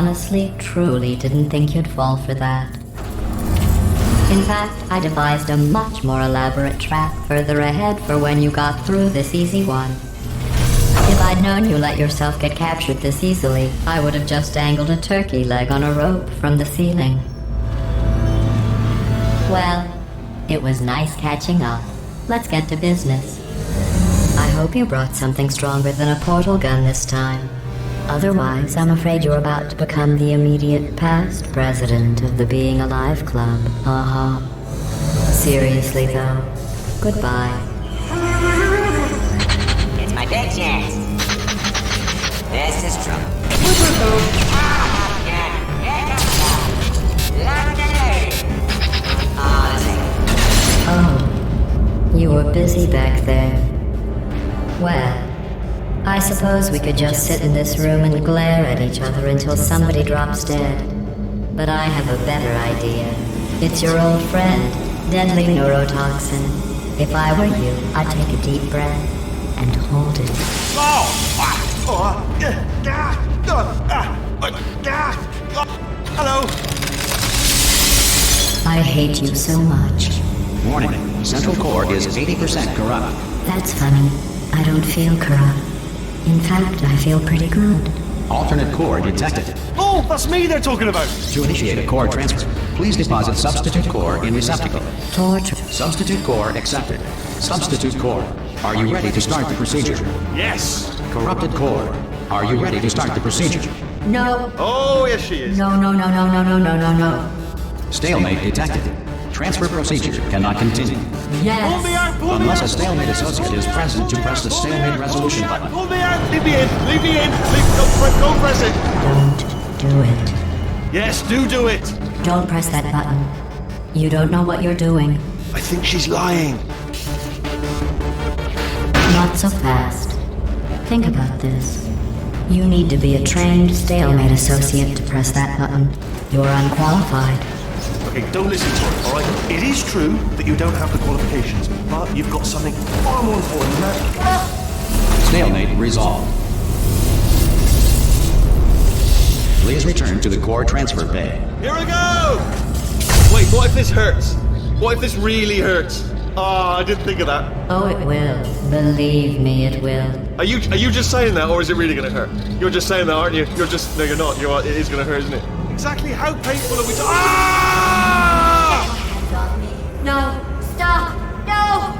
honestly, truly didn't think you'd fall for that. In fact, I devised a much more elaborate trap further ahead for when you got through this easy one. If I'd known you let yourself get captured this easily, I would have just dangled a turkey leg on a rope from the ceiling. Well, it was nice catching up. Let's get to business. I hope you brought something stronger than a portal gun this time. Otherwise, I'm afraid you're about to become the immediate past president of the Being Alive Club. Seriously though, goodbye. It's my big chance. This is trouble. Oh, you were busy back there. Well, I suppose we could just sit in this room and glare at each other until somebody drops dead. But I have a better idea. It's your old friend, deadly neurotoxin. If I were you, I'd take a deep breath and hold it. Hello. I hate you so much. Warning, Central Core is 80% corrupt. That's funny. I don't feel corrupt. In fact, I feel pretty good. Alternate core detected. Oh, that's me they're talking about. To initiate a core transfer, please deposit substitute core in receptacle. Torture. Substitute core accepted. Substitute core, are you ready to start the procedure? Yes. Corrupted core, are you ready to start the procedure? No. Oh, yes she is. No. Stalemate detected. Transfer procedure cannot continue. Yes. Pull me out, pull me Unless out. a stalemate associate is present to press the stalemate resolution button. Pull me out. Leave me in. Leave me in. Don't press it. Don't do it. Yes, do it. Don't press that button. You don't know what you're doing. I think she's lying. Not so fast. Think about this. You need to be a trained stalemate associate to press that button. You're unqualified. Okay, don't listen to her, alright? It is true that you don't have the qualifications, but you've got something far more important than that. Stalemate resolved. Please return to the core transfer bay. Here we go! Wait, what if this hurts? What if this really hurts? Ah, I didn't think of that. Oh, it will. Believe me, it will. Are you just saying that, or is it really gonna hurt? You're just saying that, aren't you? No, you're not. It is gonna hurt, isn't it? Exactly how painful are we to— Ah! No! Stop! No!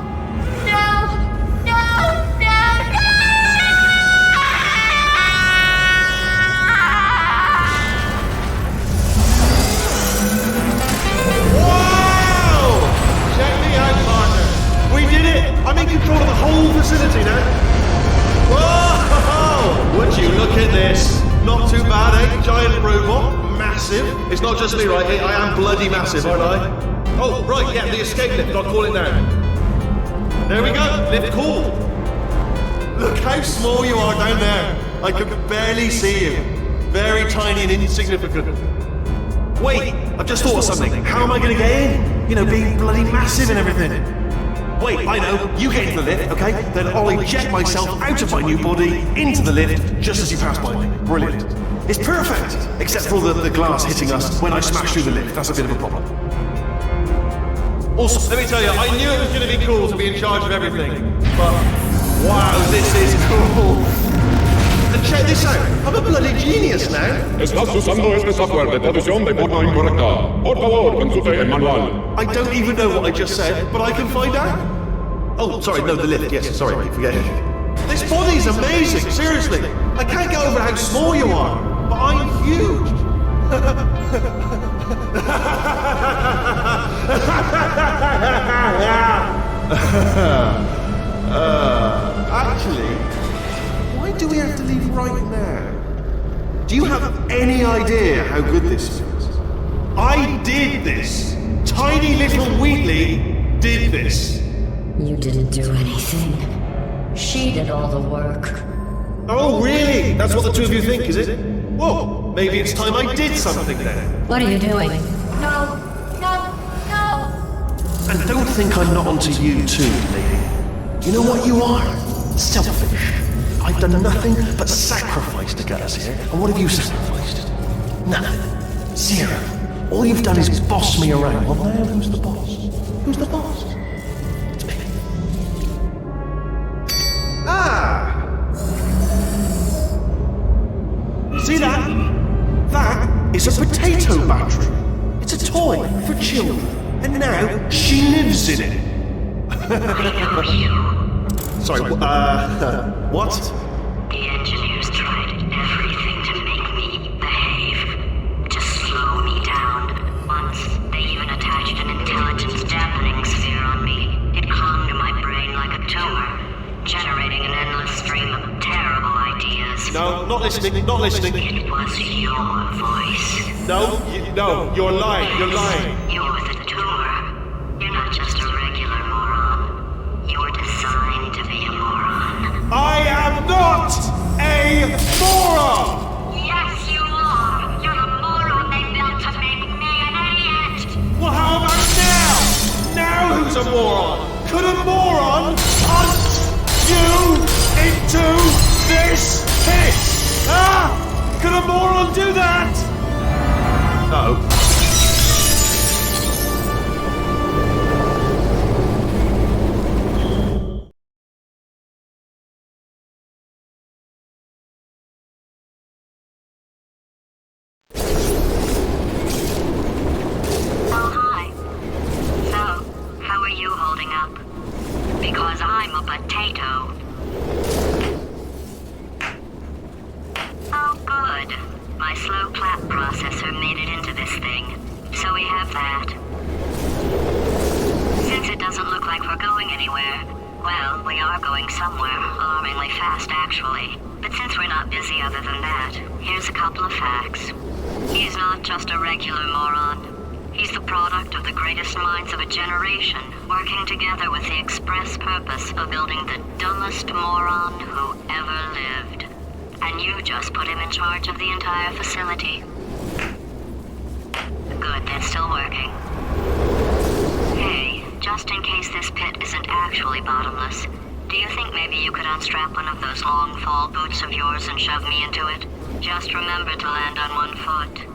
Wow! Check me out, partner. We did it! I'm in control of the whole facility now. Whoa! Would you look at this? Not too bad, eh? Giant robot. Massive. It's not just me, right? I am bloody massive, aren't I? Oh, right, yeah, the escape lift. I'll call it now. There we go. Lift call. Look how small you are down there. I can barely see you. Very tiny and insignificant. Wait, I've just thought of something. How am I going to get in? You know, being bloody massive and everything. Wait, I know. You get into the lift, okay? Then I'll eject myself out of my new body into the lift just as you pass by me. Brilliant. It's perfect, except for the glass hitting us when I smash through the lift. That's a bit of a problem. Also, let me tell you, I knew it was going to be cool to be in charge of everything. But, wow, this is cool. And check this out. I'm a bloody genius now. Estás usando este software de traducción de forma incorrecta. Por favor, consulte el manual. I don't even know what I just said, but I can find out. Oh, sorry, no, the lift. Yes, sorry, I keep forgetting. This body's amazing, seriously. I can't get over how small you are, but I'm huge. Actually, why do we have to leave right now? Do you have any idea how good this feels? I did this. Tiny little Wheatley did this. You didn't do anything. She did all the work. Oh, really? That's what the two of you think, is it? Whoa, maybe it's time I did something then. What are you doing? No! And don't think I'm not onto you too, lady. You know what you are? Selfish. I've done nothing but sacrifice to get us here. And what have you sacrificed? Nothing. Zero. All you've done is boss me around. Well, now who's the boss? Who's the boss? It's me. Ah! See that? That is a potato battery. It's a toy for children. And now she lives in it. Sorry, what? The engineers tried everything to make me behave, to slow me down. Once, they even attached an intelligence dampening sphere on me. It clung to my brain like a tumor, generating an endless stream of terrible ideas. No, not listening, not listening. It was your voice. No, you're lying, you're lying. You're the tumor. You're not just a regular moron. You're designed to be a moron. I am not a moron! Yes, you are. You're the moron they built to make me an idiot. Well, how about now? Now who's a moron? Could a moron hunt you into this pit? Ah! Could a moron do that? No. Because I'm a potato. Oh, good. My slow clap processor made it into this thing. So we have that. Since it doesn't look like we're going anywhere, well, we are going somewhere, alarmingly fast actually. But since we're not busy other than that, here's a couple of facts. He's not just a regular moron. He's the product of the greatest minds of a generation, working together with the express purpose of building the dumbest moron who ever lived. And you just put him in charge of the entire facility. Good, that's still working. Hey, just in case this pit isn't actually bottomless, do you think maybe you could unstrap one of those long fall boots of yours and shove me into it? Just remember to land on one foot.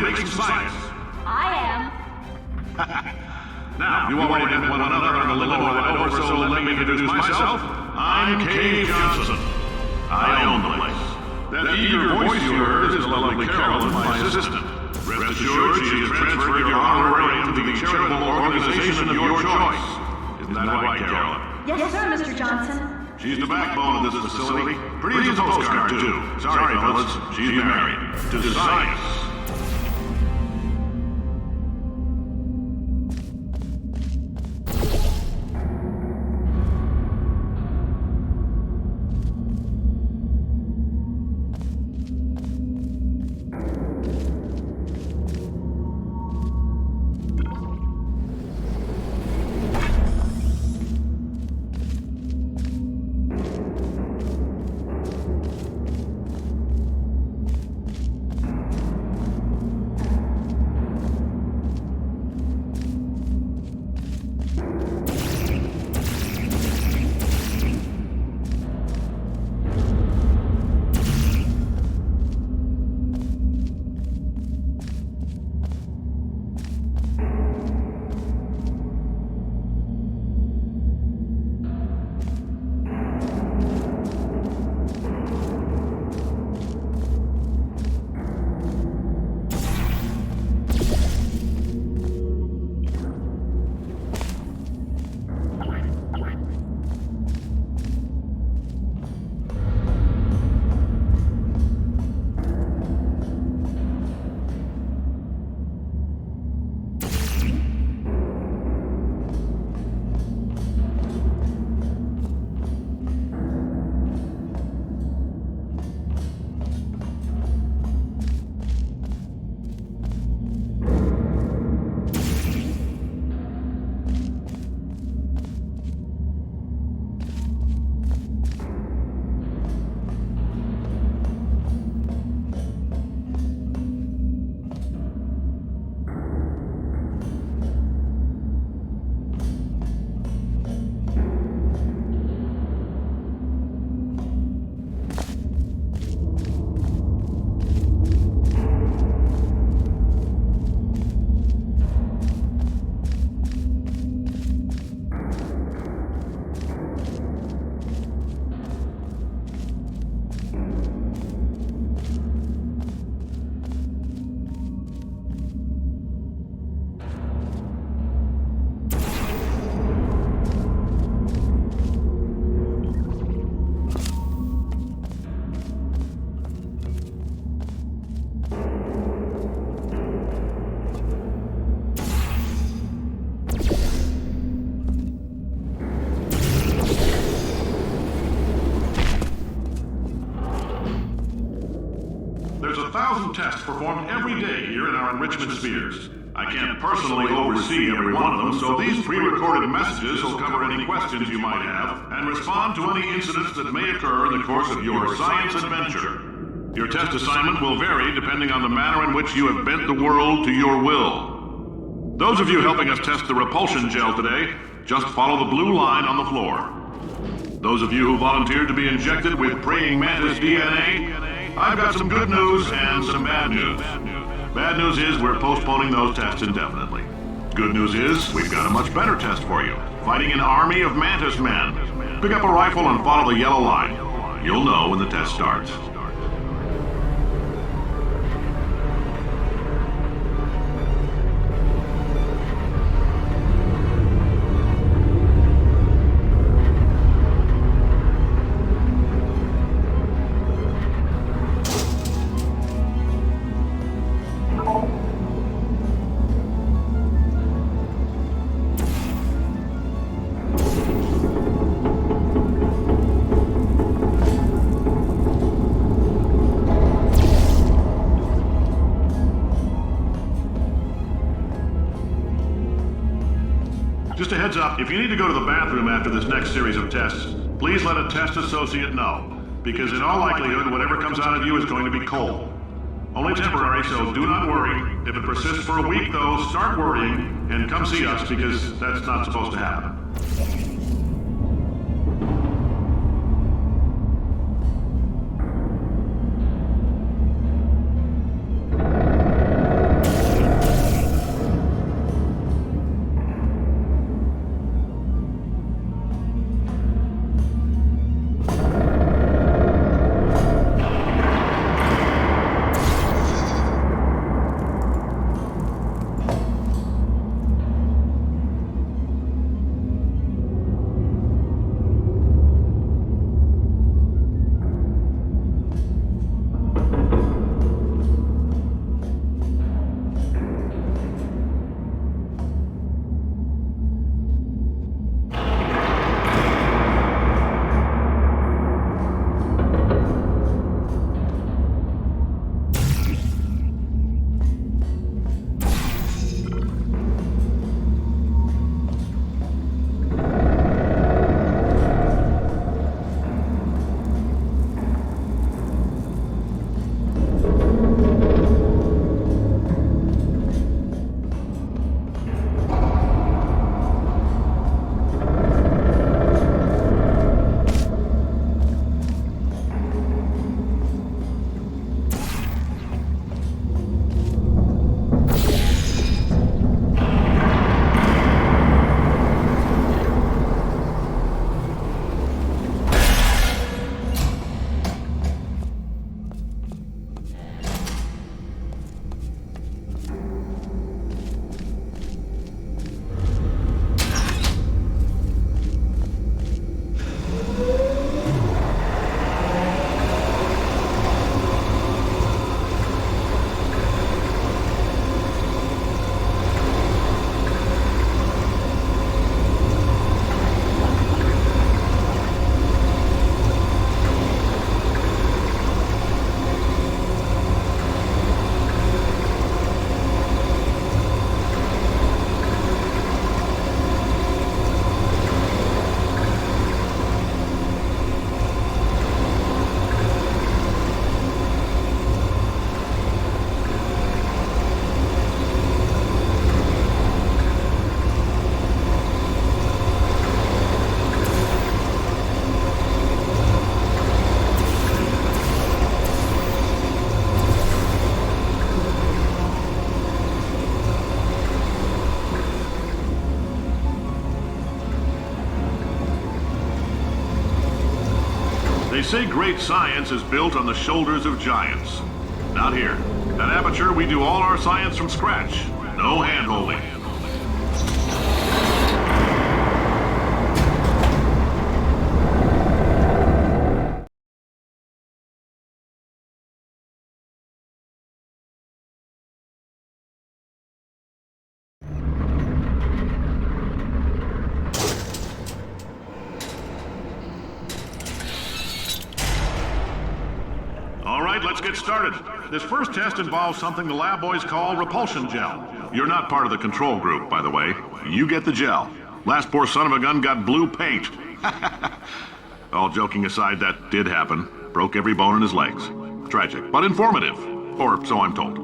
make some science? I am. Now, you already met one another on the limo ride over, so let me introduce myself. I'm Cave Johnson. I own the place. That eager voice you heard is the lovely Carolyn, my assistant. Rest assured, she has transferred your honorarium to the charitable organization of your choice. Isn't that right, Carolyn? Yes, sir, Mr. Johnson. She's the backbone of this facility. Pretty as a postcard, too. Sorry, fellas. She's married. To science. There's 1,000 tests performed every day here in our enrichment spheres. I can't personally oversee every one of them, so these pre-recorded messages will cover any questions you might have and respond to any incidents that may occur in the course of your science adventure. Your test assignment will vary depending on the manner in which you have bent the world to your will. Those of you helping us test the repulsion gel today, just follow the blue line on the floor. Those of you who volunteered to be injected with praying mantis DNA, I've got some good news and some bad news. Bad news is we're postponing those tests indefinitely. Good news is we've got a much better test for you. Fighting an army of mantis men. Pick up a rifle and follow the yellow line. You'll know when the test starts. Just a heads up, if you need to go to the bathroom after this next series of tests, please let a test associate know, because in all likelihood, whatever comes out of you is going to be cold. Only temporary, so do not worry. If it persists for a week, though, start worrying and come see us, because that's not supposed to happen. They say great science is built on the shoulders of giants. Not here. At Aperture, we do all our science from scratch. No hand-holding. All right, let's get started. This first test involves something the lab boys call repulsion gel. You're not part of the control group, by the way. You get the gel. Last poor son of a gun got blue paint. All joking aside, that did happen. Broke every bone in his legs. Tragic, but informative. Or so I'm told.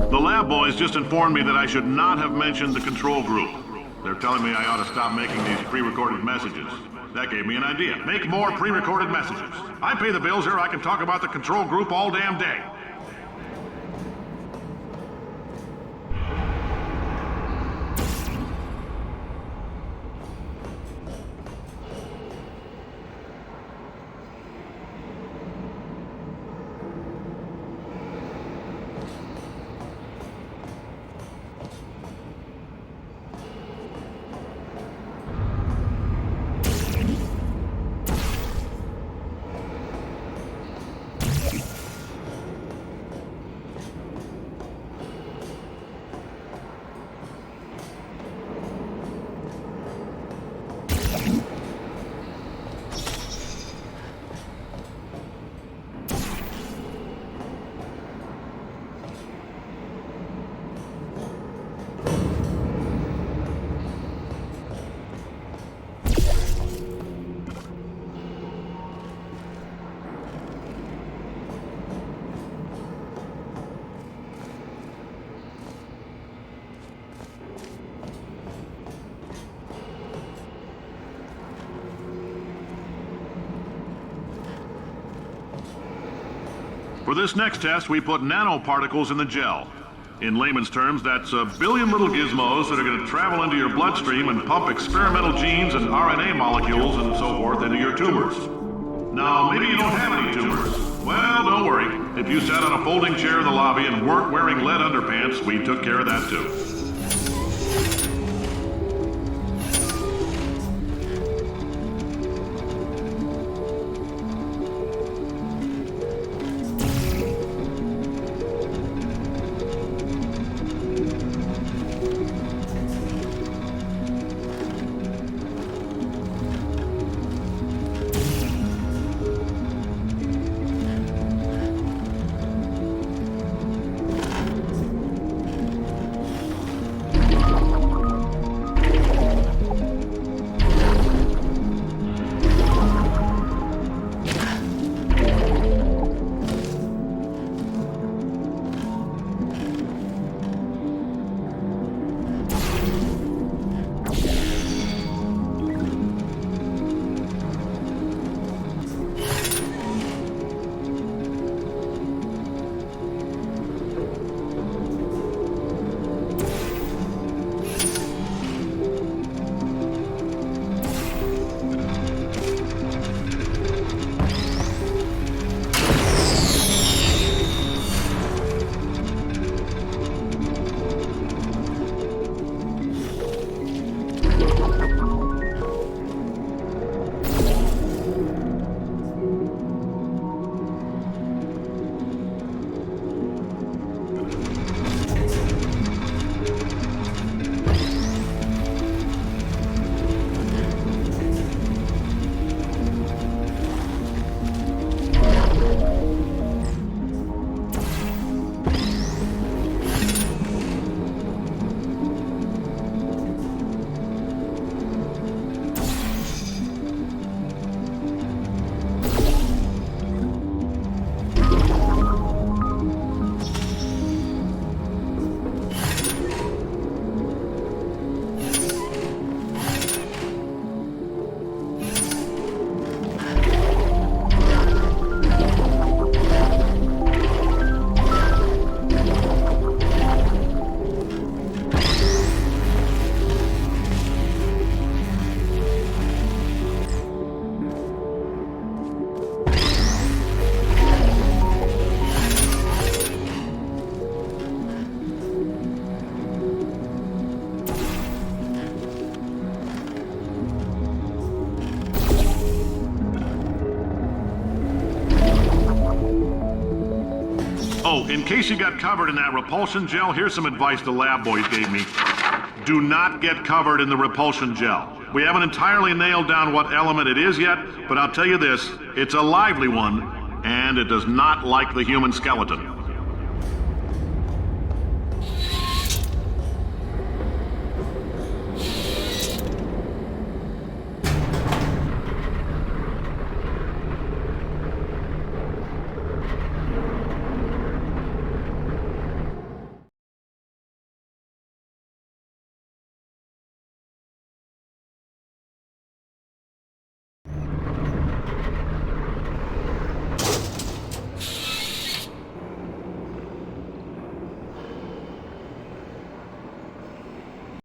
The lab boys just informed me that I should not have mentioned the control group. They're telling me I ought to stop making these pre-recorded messages. That gave me an idea. Make more pre-recorded messages. I pay the bills here, I can talk about the control group all damn day. For this next test, we put nanoparticles in the gel. In layman's terms, that's a billion little gizmos that are going to travel into your bloodstream and pump experimental genes and RNA molecules and so forth into your tumors. Now, maybe you don't have any tumors. Well, don't worry. If you sat on a folding chair in the lobby and weren't wearing lead underpants, we took care of that too. in case you got covered in that repulsion gel, here's some advice the lab boys gave me. Do not get covered in the repulsion gel. We haven't entirely nailed down what element it is yet, but I'll tell you this, it's a lively one, and it does not like the human skeleton.